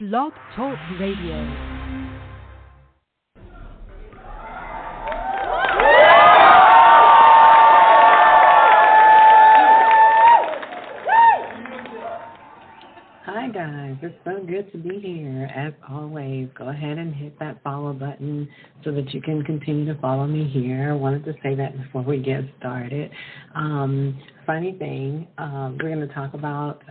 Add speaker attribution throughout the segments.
Speaker 1: Blog Talk Radio.
Speaker 2: Hi guys, it's so good to be here. As always, go ahead and hit that follow button so that you can continue to follow me here. I wanted to say that before we get started. Funny thing, we're going to talk about,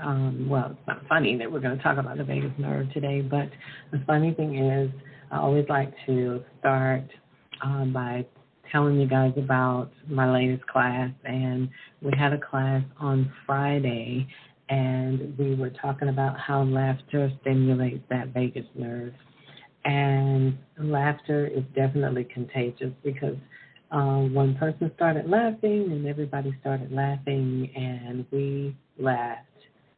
Speaker 2: well, it's not funny that we're going to talk about the vagus nerve today, but the funny thing is I always like to start by telling you guys about my latest class, and we had a class on Friday, and we were talking about how laughter stimulates that vagus nerve. And laughter is definitely contagious because one person started laughing and everybody started laughing, and we laughed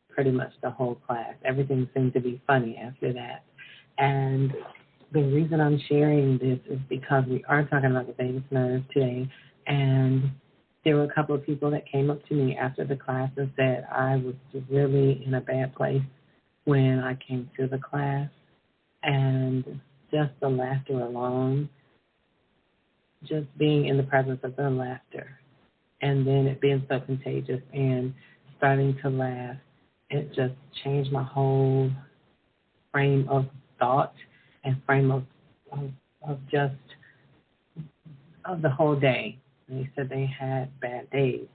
Speaker 2: pretty much the whole class. Everything seemed to be funny after that. And the reason I'm sharing this is because we are talking about the vagus nerve today, and there were a couple of people that came up to me after the class and said I was really in a bad place when I came to the class, and just the laughter alone, just being in the presence of the laughter, and then it being so contagious and starting to laugh, it just changed my whole frame of thought and frame of just of the whole day. And they said they had bad days,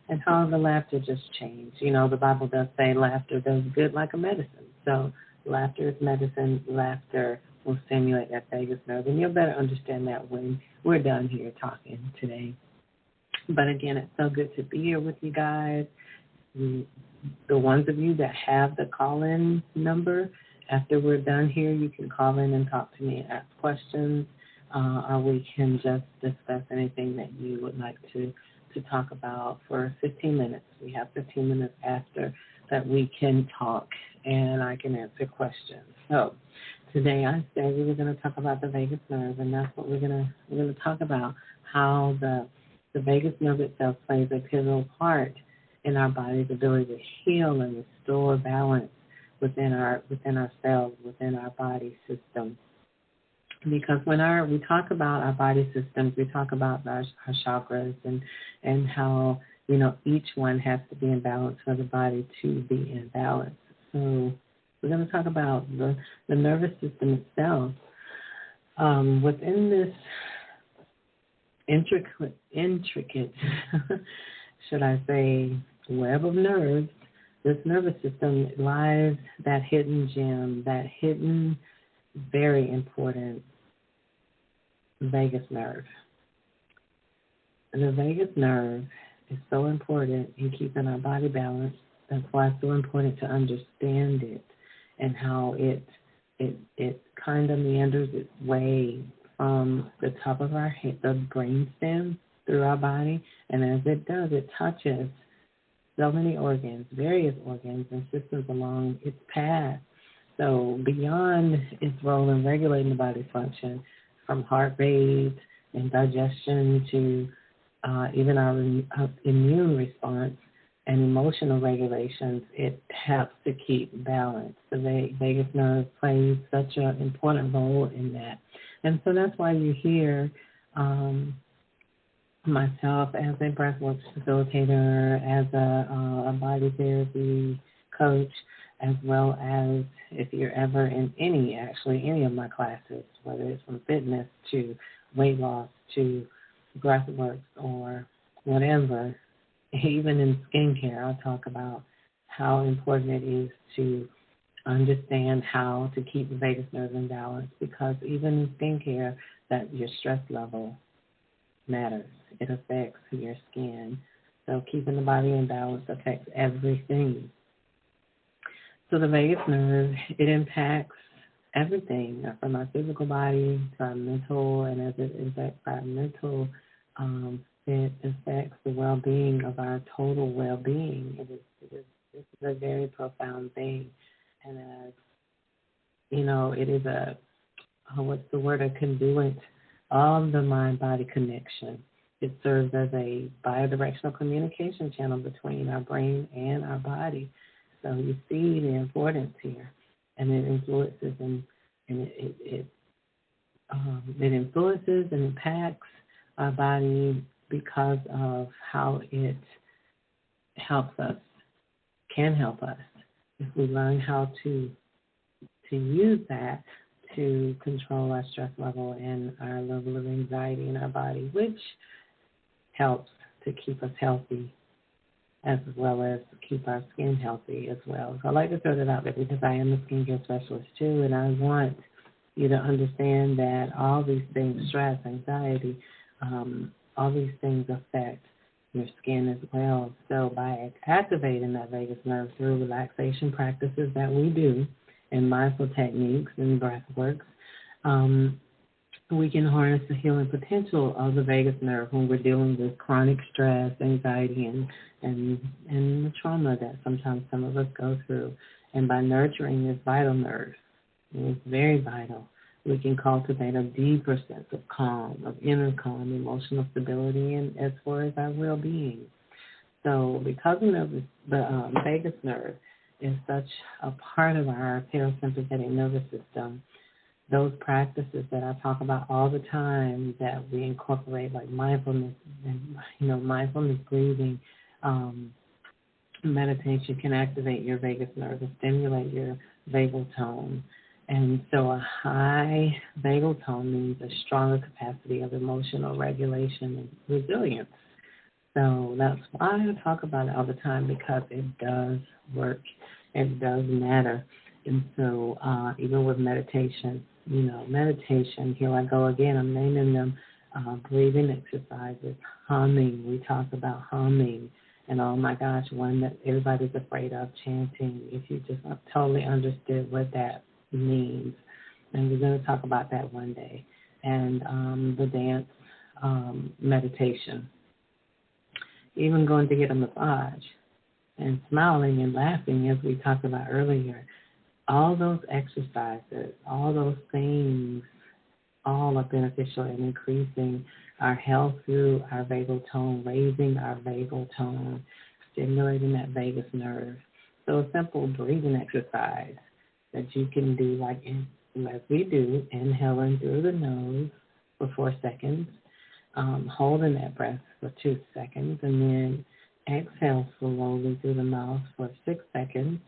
Speaker 2: and how the laughter just changed. You know, the Bible does say laughter does good like a medicine. So laughter is medicine. Laughter will stimulate that vagus nerve, and you'll better understand that when we're done here talking today. But again, it's so good to be here with you guys. The ones of you that have the call-in number, after we're done here, you can call in and talk to me and ask questions. Or we can just discuss anything that you would like to talk about for 15 minutes. We have 15 minutes after that we can talk, and I can answer questions. So today I said we were going to talk about the vagus nerve, and that's what we're going to talk about, how the vagus nerve itself plays a pivotal part in our body's ability to heal and restore balance within our cells, within our body system. Because when we talk about our body systems, we talk about our chakras and how, you know, each one has to be in balance for the body to be in balance. So we're going to talk about the nervous system itself. Within this intricate, should I say, web of nerves, this nervous system lies that hidden gem, that hidden, very important vagus nerve. The vagus nerve is so important in keeping our body balanced. That's why it's so important to understand it and how it kind of meanders its way from the top of our head, the brainstem, through our body. And as it does, it touches so many organs, various organs and systems along its path. So beyond its role in regulating the body's function, from heart rate and digestion to even our immune response and emotional regulations, it helps to keep balance. The vagus nerve plays such an important role in that. And so that's why you hear myself as a breathwork facilitator, as a body therapy coach, as well as if you're ever in any of my classes, whether it's from fitness to weight loss to breathwork or whatever, even in skincare, I'll talk about how important it is to understand how to keep the vagus nerve in balance, because even in skincare, that your stress level matters. It affects your skin. So keeping the body in balance affects everything. So the vagus nerve, it impacts everything, from our physical body to our mental, and as it impacts our mental, it affects the well-being of our total well-being. It is a very profound thing. And as, you know, it is a conduit of the mind-body connection. It serves as a bidirectional communication channel between our brain and our body. So you see the importance here. and it influences and it influences and impacts our body because of how it helps us, can help us, if we learn how to use that to control our stress level and our level of anxiety in our body, which helps to keep us healthy as well as keep our skin healthy as well. So I like to throw that out there because I am a skincare specialist too, and I want you to understand that all these things, stress, anxiety, all these things affect your skin as well. So by activating that vagus nerve through relaxation practices that we do and mindful techniques and breath works, we can harness the healing potential of the vagus nerve when we're dealing with chronic stress, anxiety, and the trauma that sometimes some of us go through. And by nurturing this vital nerve, and it's very vital, we can cultivate a deeper sense of calm, of inner calm, emotional stability, and as far as our well-being. So because the vagus nerve is such a part of our parasympathetic nervous system, those practices that I talk about all the time that we incorporate, like mindfulness and mindfulness breathing, meditation can activate your vagus nerve and stimulate your vagal tone. And so a high vagal tone means a stronger capacity of emotional regulation and resilience. So that's why I talk about it all the time, because it does work. It does matter. And so even with meditation, meditation, here I go again, I'm naming them breathing exercises, humming. We talk about humming. And oh my gosh, one that everybody's afraid of, chanting. If you just totally understood what that means. And we're going to talk about that one day. And the dance meditation. Even going to get a massage and smiling and laughing, as we talked about earlier. All those exercises, all those things, all are beneficial in increasing our health through our vagal tone, raising our vagal tone, stimulating that vagus nerve. So a simple breathing exercise that you can do as we do, inhaling through the nose for 4 seconds, holding that breath for 2 seconds, and then exhale slowly through the mouth for 6 seconds.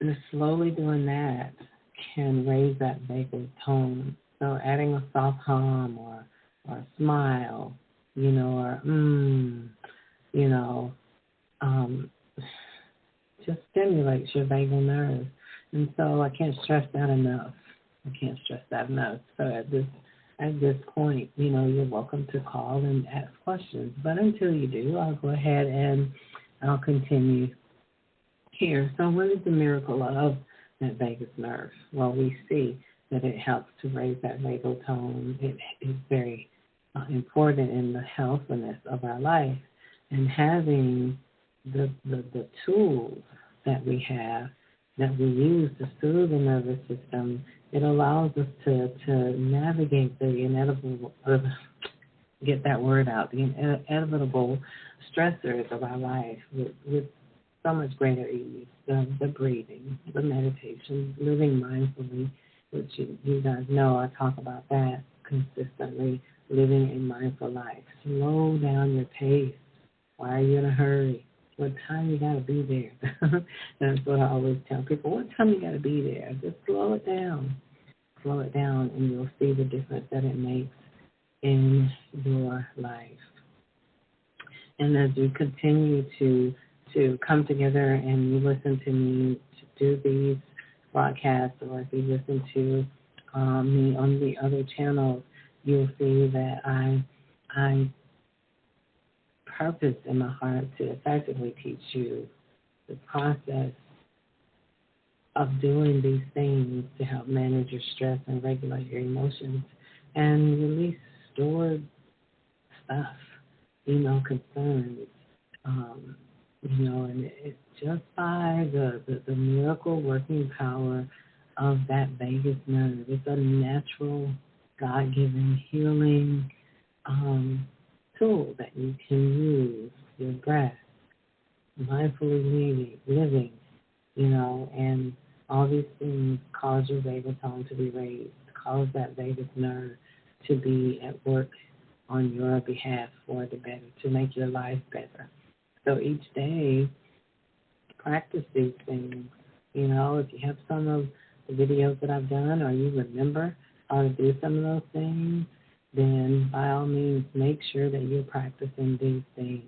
Speaker 2: And slowly doing that can raise that vagal tone. So adding a soft hum or a smile, just stimulates your vagal nerve. And so I can't stress that enough. So at this point, you're welcome to call and ask questions. But until you do, I'll go ahead and I'll continue here. So what is the miracle of that vagus nerve? Well, we see that it helps to raise that vagal tone. It is very important in the healthfulness of our life. And having the tools that we have, that we use to soothe the nervous system, it allows us to navigate the inevitable, get that word out, the inevitable stressors of our life with so much greater ease. The breathing, the meditation, living mindfully, which you guys know I talk about that consistently, living a mindful life. Slow down your pace. Why are you in a hurry? What time you got to be there? That's what I always tell people. What time you got to be there? Just slow it down. Slow it down, and you'll see the difference that it makes in your life. And as you continue to come together and you listen to me to do these broadcasts, or if you listen to me on the other channels, you'll see that I purpose in my heart to effectively teach you the process of doing these things to help manage your stress and regulate your emotions and release stored stuff, concerns, and it's just by the miracle working power of that vagus nerve. It's a natural, God-given healing tool that you can use, your breath, mindfully living, and all these things cause your vagus tone to be raised, cause that vagus nerve to be at work on your behalf for the better, to make your life better. So each day, practice these things. If you have some of the videos that I've done or you remember how to do some of those things, then by all means make sure that you're practicing these things.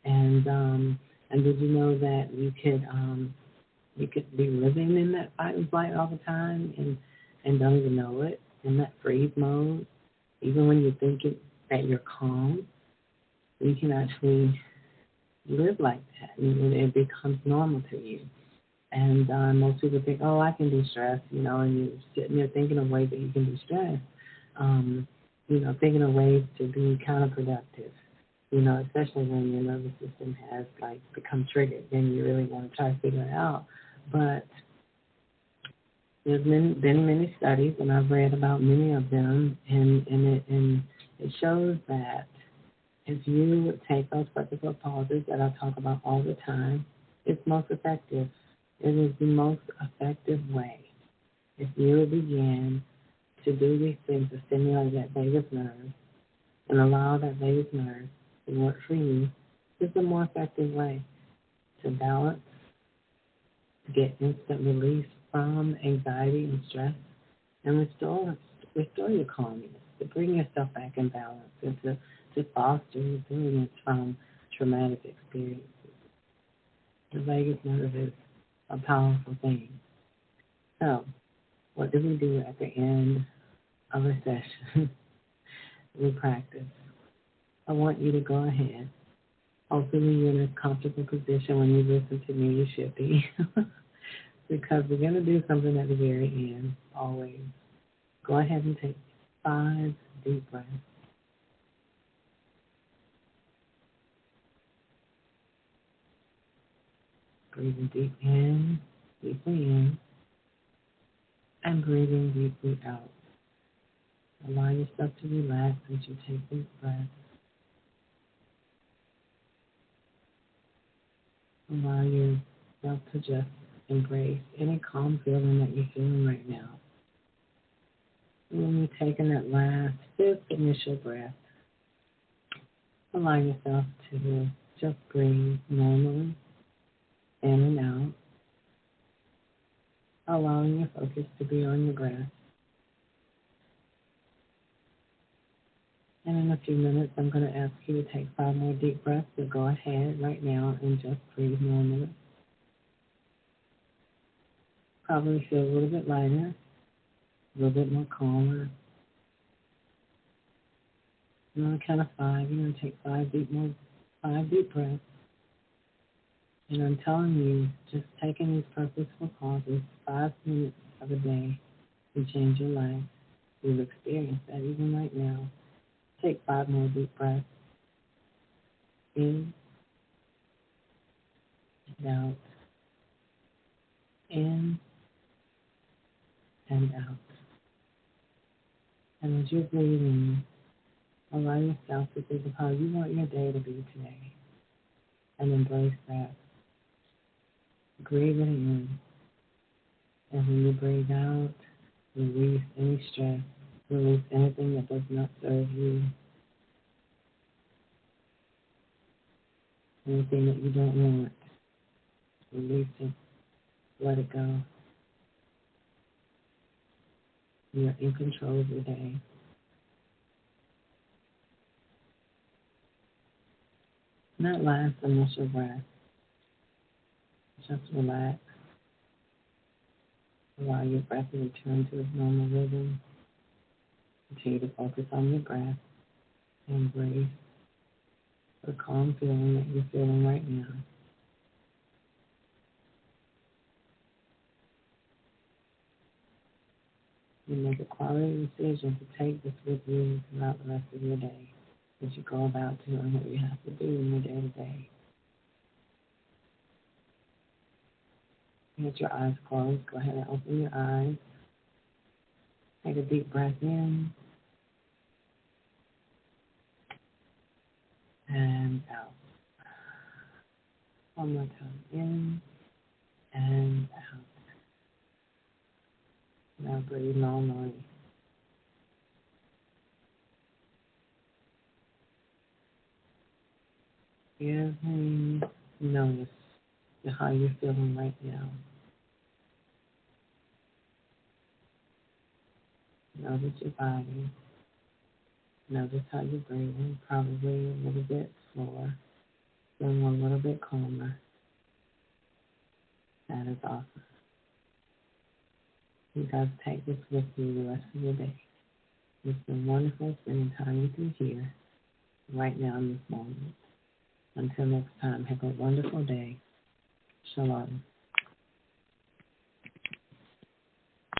Speaker 2: And did you know that you could be living in that fight and flight all the time and don't even know it, in that freeze mode, even when you think that you're calm, you can actually live like that, and it becomes normal to you. And most people think, oh, I can de-stress, and you're sitting there thinking of ways that you can de-stress, thinking of ways to be counterproductive, especially when your nervous system has, become triggered. Then you really want to try to figure it out. But there's been many studies, and I've read about many of them, and it shows that if you would take those purposeful pauses that I talk about all the time, it's most effective. It is the most effective way. If you begin to do these things to stimulate that vagus nerve and allow that vagus nerve to work for you, it's a more effective way to balance, to get instant release from anxiety and stress, and restore your calmness, to bring yourself back in balance, and to foster resilience from traumatic experiences. The vagus nerve is a powerful thing. So, what do we do at the end of a session? We practice. I want you to go ahead. Hopefully you're in a comfortable position when you listen to me. You should be. Because we're going to do something at the very end, always. Go ahead and take 5 deep breaths. Breathing deep in, deeply in, and breathing deeply out. Allow yourself to relax as you take these breaths. Allow yourself to just embrace any calm feeling that you're feeling right now. And when you're taking that last 5th initial breath, allow yourself to just breathe normally, in and out, allowing your focus to be on your breath. And in a few minutes, I'm going to ask you to take 5 more deep breaths, so go ahead right now and just breathe normally. Probably feel a little bit lighter, a little bit more calmer. And on the count of 5, you're going to take 5 deep breaths. And I'm telling you, just taking these purposeful pauses, 5 minutes of a day, can change your life. You'll experience that even right now. Take 5 more deep breaths. In and out. In and out. And as you're breathing, allow yourself to think of how you want your day to be today. And embrace that. Breathe it in. And when you breathe out, release any stress. Release anything that does not serve you. Anything that you don't want. Release it. Let it go. You're in control of your day. And that last initial breath, just relax. Allow your breath to return to its normal rhythm. Continue to focus on your breath. Embrace the calm feeling that you're feeling right now. You make a quality decision to take this with you throughout the rest of your day as you go about doing what you have to do in your day-to-day. With your eyes closed, go ahead and open your eyes. Take a deep breath in and out. One more time, in and out. Now breathe normally. Every notice how you're feeling right now. Notice your body. Notice how you're breathing, probably a little bit slower, feeling a little bit calmer. That is awesome. You guys take this with you the rest of your day. It's been wonderful spending time with you here, right now in this moment. Until next time, have a wonderful day. Shalom.